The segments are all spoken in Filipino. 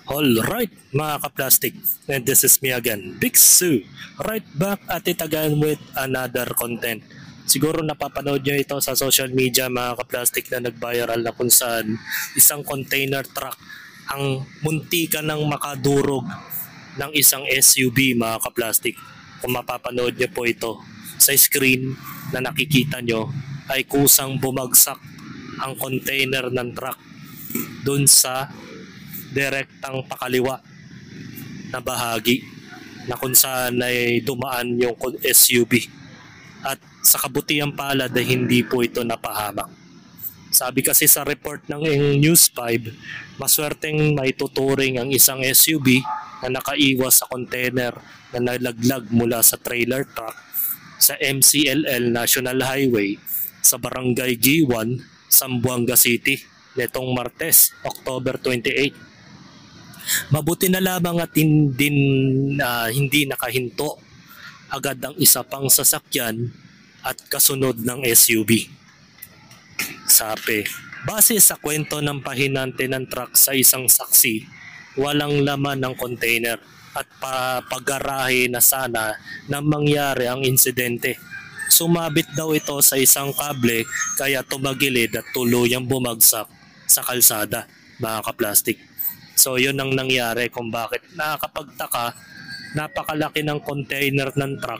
Alright mga ka-plastic, and this is me again, Big Sue, right back at it again with another content. Siguro napapanood nyo ito sa social media mga ka-plastic na nag-viral na kung saan isang container truck ang muntikan ng makadurog ng isang SUV mga ka-plastic. Kung mapapanood nyo po ito sa screen na nakikita nyo ay kusang bumagsak ang container ng truck dun sa direktang pakaliwa na bahagi na kung saan ay dumaan yung SUV at sa kabutihang palad ay hindi po ito napahamak. Sabi kasi sa report ng News 5, maswerteng maituturing ang isang SUV na nakaiwas sa container na nalaglag mula sa trailer truck sa MCLL National Highway sa Barangay G1, Zamboanga City netong Martes, October 28. Mabuti na lamang at hindi nakahinto agad ang isa pang sasakyan at kasunod ng SUV. Sabi, base sa kwento ng pahinante ng truck sa isang saksi, walang laman ng container at pagarahe na sana nang mangyari ang insidente. Sumabit daw ito sa isang kable kaya tumagilid at tuluyang bumagsak sa kalsada, mga ka-plastic. So yun ang nangyari kung bakit nakakapagtaka, napakalaki ng container ng truck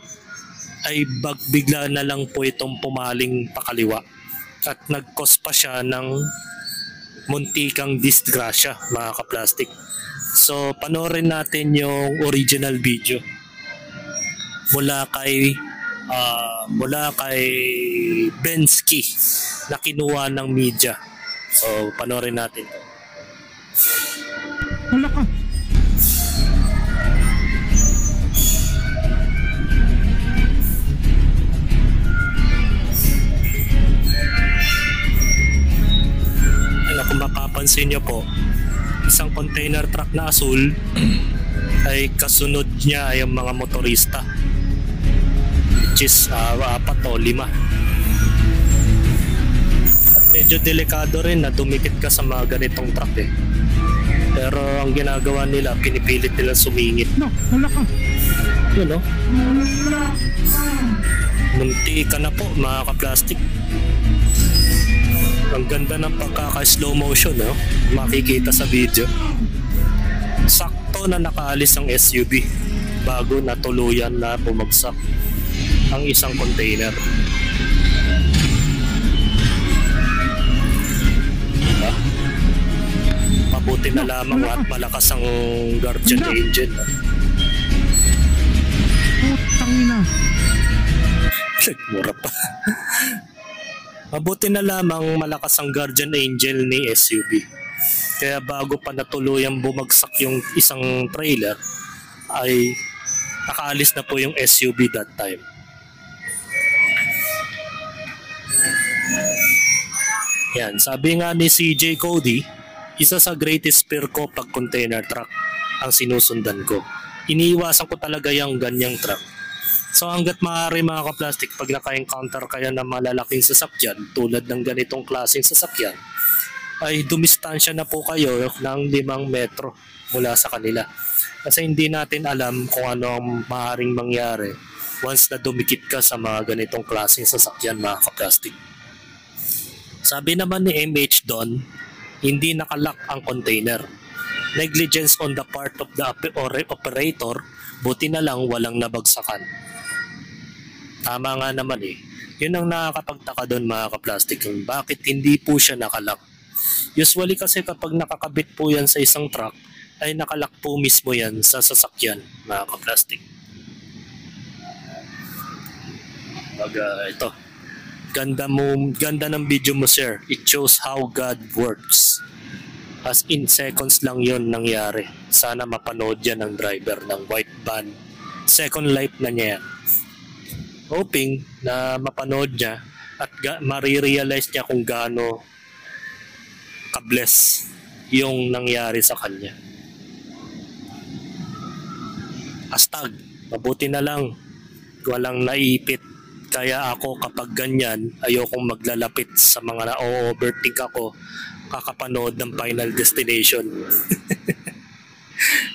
ay bigla na lang po itong pumaling pakaliwa at nag-cause pa siya ng muntikang disgrasya mga ka-plastic. So panoorin natin yung original video mula kay Bensky na kinuha ng media. So panoorin natin to. Wala ka. Kung mapapansin nyo po, isang container truck na asul ay kasunod niya ay ang mga motorista, which is 4 o 5. At medyo delikado rin na dumikit ka sa mga ganitong truck eh. Pero ang ginagawa nila, pinipilit nila sumingit. No, wala ka. Yun, no? Munti ka na po, mga ka-plastic. Ang ganda ng pagkaka-slow motion, no? Makikita sa video. Sakto na nakaalis ang SUV bago natuluyan na bumagsak ang isang container. Mabuti na lamang at malakas ang guardian angel. Putang ina. Mura pa. Mabuti na lamang malakas ang guardian angel ni SUV. Kaya bago pa natuluyang bumagsak yung isang trailer ay nakaalis na po yung SUV that time. Yan, sabi nga ni CJ Cody, isa sa greatest fear ko pag container truck ang sinusundan ko. Iniiwasan ko talaga yung ganyang truck. So hanggat maaari mga ka-plastic, pag naka-encounter kayo ng malalaking sasakyan tulad ng ganitong klaseng sasakyan, ay dumistansya na po kayo ng 5 metro mula sa kanila. Kasi hindi natin alam kung ano ang maaaring mangyari once na dumikit ka sa mga ganitong klaseng sasakyan mga ka-plastic. Sabi naman ni MH Don, hindi nakalock ang container. Negligence on the part of the operator, buti na lang walang nabagsakan. Tama nga naman eh. Yun ang nakakapagtaka doon mga ka-plastic, bakit hindi po siya nakalock. Usually kasi kapag nakakabit po yan sa isang truck, ay nakalock po mismo yan sa sasakyan mga ka-plastic. Ito. Ganda ng video mo sir. It shows how God works. As in seconds lang yon nangyari. Sana mapanood yan ng driver ng white van. Second life na niya yan. Hoping na mapanood niya at marirealize niya kung gaano ka-bless yung nangyari sa kanya. Hashtag, mabuti na lang walang naipit. Kaya ako kapag ganyan, ayokong maglalapit sa mga na-overthink ako kakapanood ng Final Destination.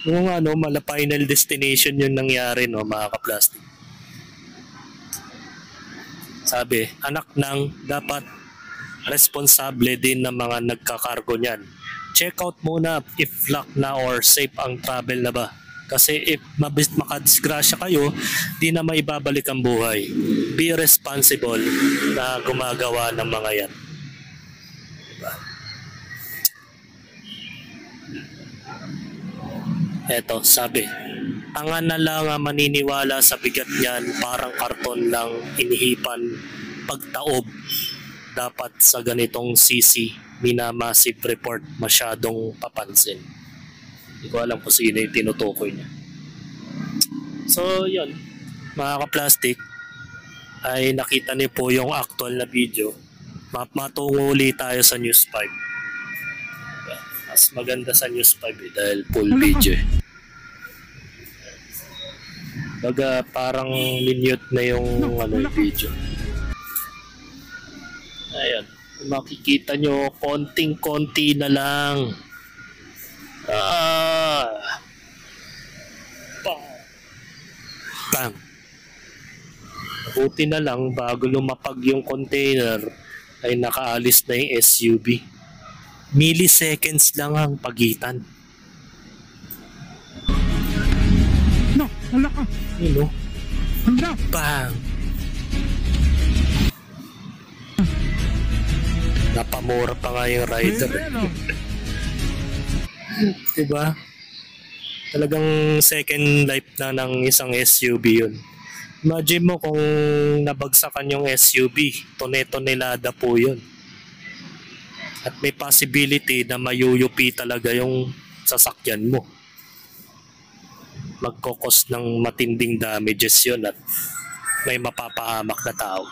Yung ano, mala final destination yung nangyari, no, mga kaplastic. Sabi, anak ng dapat responsable din ng mga nagkakargo niyan. Check out muna if lock na or safe ang travel na ba. Kasi if makadisgrasya kayo, di na maibabalik ang buhay. Be responsible na gumagawa ng mga yan. Diba? Eto, sabi, tanga na lang ang maniniwala sa bigat niyan, parang karton lang inihipan pagtaob. Dapat sa ganitong CC, minamassive report, masyadong papansin. Hindi ko alam kung sino yung tinutukoy niya. So, yun. Mga ka-plastic, ay nakita niyo po yung actual na video. Matungo ulit tayo sa News 5. Mas maganda sa News 5 dahil full video. Baga parang minute na yung video. Ayan. Makikita nyo, konting-konti na lang. Bang! Buti na lang bago lumapag yung container ay nakaalis na yung SUV. Milliseconds lang ang pagitan. No, wala ka. Yun, no? Handa. Bang! Napamura pa nga yung rider. Diba? Talagang second life na ng isang SUV yun. Imagine mo kung nabagsakan yung SUV, tone-tonelada po yun. At may possibility na mayuyupi talaga yung sasakyan mo. Magkokos ng matinding damages yun at may mapapahamak na tao.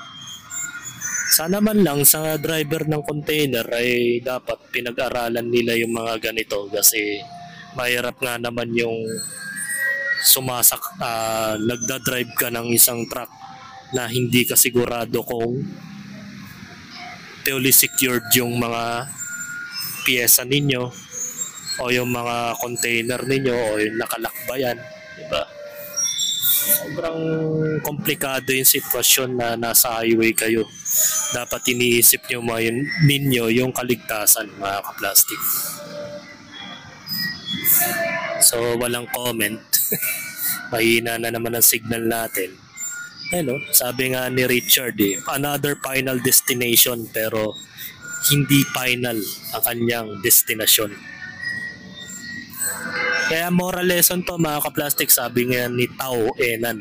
Sana man lang sa driver ng container ay dapat pinag-aralan nila yung mga ganito kasi mahirap nga naman yung nagda-drive ka ng isang truck na hindi ka sigurado kung fully secured yung mga piyesa ninyo o yung mga container ninyo o yung nakalakbayan, diba? Sobrang komplikado yung sitwasyon na nasa highway kayo. Dapat iniisip nyo ninyo yung kaligtasan, mga ka-plastic. So, walang comment. Mahina na naman ang signal natin. Ano, sabi nga ni Richard, another final destination pero hindi final ang kanyang destinasyon. Kaya moral lesson to, mga ka-plastic, sabi nga ni Tao Enan.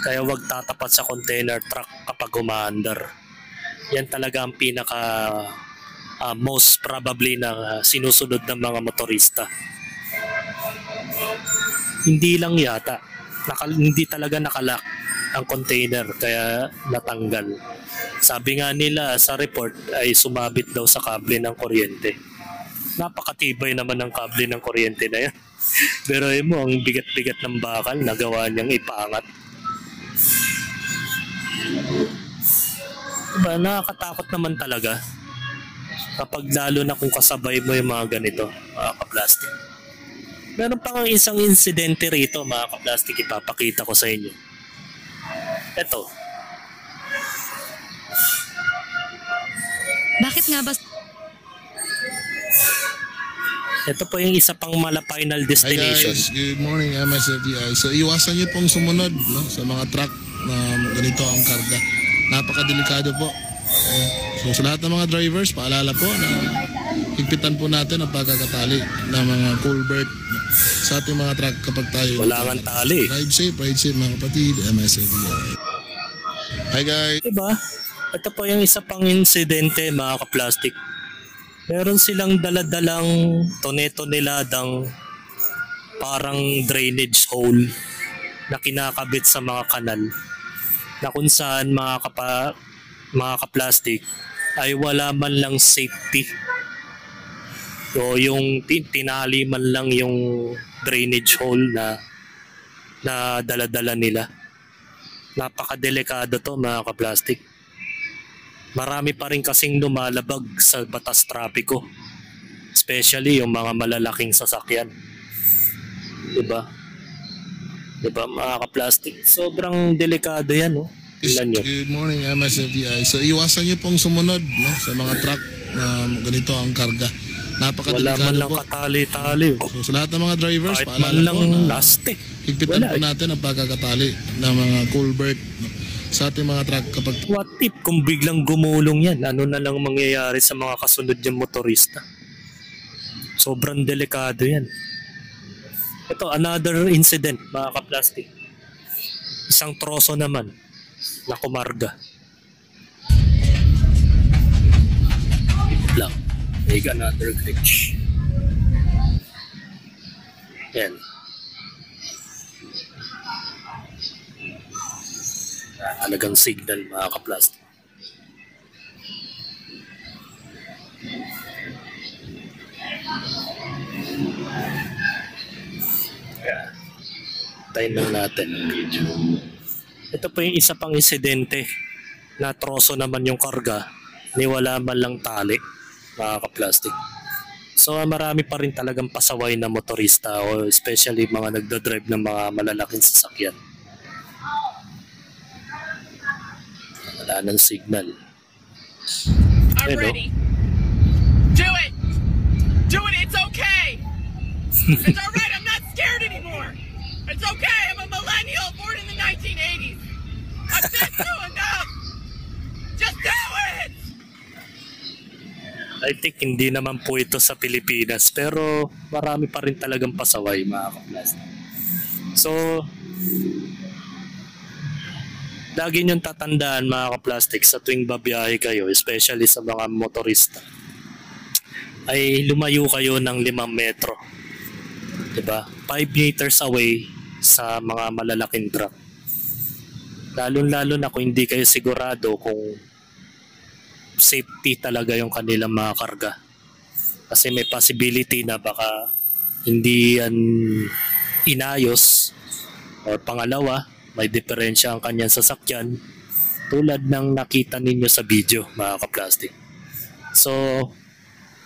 Kaya wag tatapat sa container truck kapag umaandar. Yan talaga ang pinaka most probably na sinusunod ng mga motorista. Hindi lang yata. Hindi talaga nakalock ang container kaya natanggal. Sabi nga nila sa report ay sumabit daw sa kable ng kuryente. Napakatibay naman ng kable ng kuryente na yan. Pero mo, ang bigat-bigat ng bakal nagawa niyang ipaangat. Diba, nakakatakot naman talaga kapag lalo na kung kasabay mo yung mga ganito, mga ka-plastic. Meron pa nga isang insidente rito, mga ka-plastic, ipapakita ko sa inyo. Ito. Bakit nga ba? Ito po yung isa pang mala final destination. Hi guys, good morning MSFDI. So iwasan niyo pong sumunod sa mga truck na ganito ang karga. Napakadelikado po. So sa lahat ng mga drivers, paalala po na higpitan po natin ang pagkakatali ng mga culvert sa ating mga truck kapag tayo. Wala nga tali. Ride safe mga kapatid, MSFDI. Hi guys. Diba? Ito po yung isa pang insidente, mga ka-plastic. Meron silang daladalang tone-toneladang parang drainage hole na kinakabit sa mga kanal na kung saan mga ka-plastic ay wala man lang safety. So yung tinali man lang yung drainage hole na daladala nila. Napakadelikado to, mga ka-plastic. Marami pa rin kasing lumalabag sa batas trapiko. Especially yung mga malalaking sasakyan. Diba? Diba mga ka-plastic? Sobrang delikado yan, no? Tingnan nyo. Good morning, MSFDI. So iwasan niyo pong sumunod, no, sa mga truck na ganito ang karga. Wala man Napakadelikado lang po. katali-tali. So sa lahat ng mga drivers, Kahit man paalala lang po na lastik. higpitan Wala po natin ang pagkakatali ng mga culvert, no, sa ating mga truck kapag What if kung biglang gumulong yan? Ano na lang mangyayari sa mga kasunod niyang motorista? Sobrang delikado yan. Ito, another incident, mga ka-plastic. Isang troso naman na kumarga. Lang. Make another glitch. Yan. Talagang signal, mga ka-plastic. Yeah. Tayo lang natin ang video. Ito po yung isa pang insidente na troso naman yung karga ni wala man lang tali, mga ka-plastic. So marami pa rin talagang pasaway na motorista o especially mga nagdadrive ng mga malalaking sasakyan. Wala ng signal. I'm Hello. ready. Do it! Do it! It's okay! It's alright, I'm not scared anymore! It's okay, I'm a millennial born in the 1980s! I've been through enough! Just do it! I think hindi naman po ito sa Pilipinas pero marami pa rin talagang pasaway, mga ka-plastic. So, lagi niyong tatandaan, mga ka-plastic, sa tuwing babiyahe kayo, especially sa mga motorista, ay lumayo kayo ng 5 metro. Diba? 5 meters away sa mga malalaking truck. Lalo-lalo na kung hindi kayo sigurado kung safety talaga yung kanilang mga karga. Kasi may possibility na baka hindi yan inayos, or pangalawa, may diferensya ang kanyang sasakyan tulad ng nakita ninyo sa video, mga ka-plastic. So,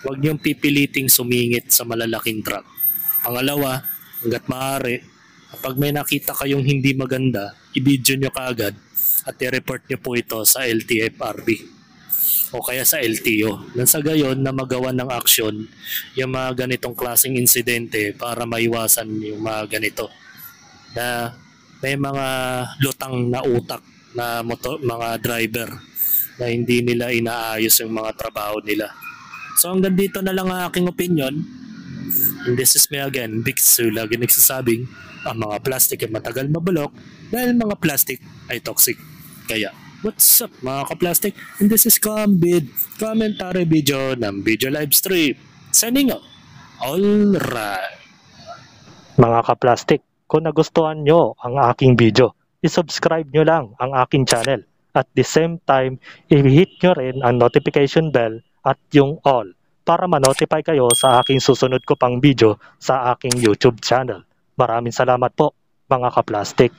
huwag niyong pipiliting sumingit sa malalaking truck. Pangalawa, hanggat maaari, kapag may nakita kayong hindi maganda, i-video nyo kaagad at i-report nyo po ito sa LTFRB o kaya sa LTO. Nang sa gayon na magawa ng aksyon yung mga ganitong klaseng insidente para maiwasan yung mga ganito na may mga lutang na utak na mga driver na hindi nila inaayos yung mga trabaho nila. So hanggang dito na lang ang aking opinion. And this is me again, Big Su, lagi nagsasabing ang mga plastic ay matagal mabulok dahil mga plastic ay toxic. Kaya, what's up mga ka-plastic? And this is Combid, commentary video ng video live stream. Signing up. Alright. Mga ka-plastic, kung nagustuhan nyo ang aking video, isubscribe nyo lang ang aking channel. At the same time, i-hit nyo rin ang notification bell at yung all para ma-notify kayo sa aking susunod ko pang video sa aking YouTube channel. Maraming salamat po mga ka-plastic.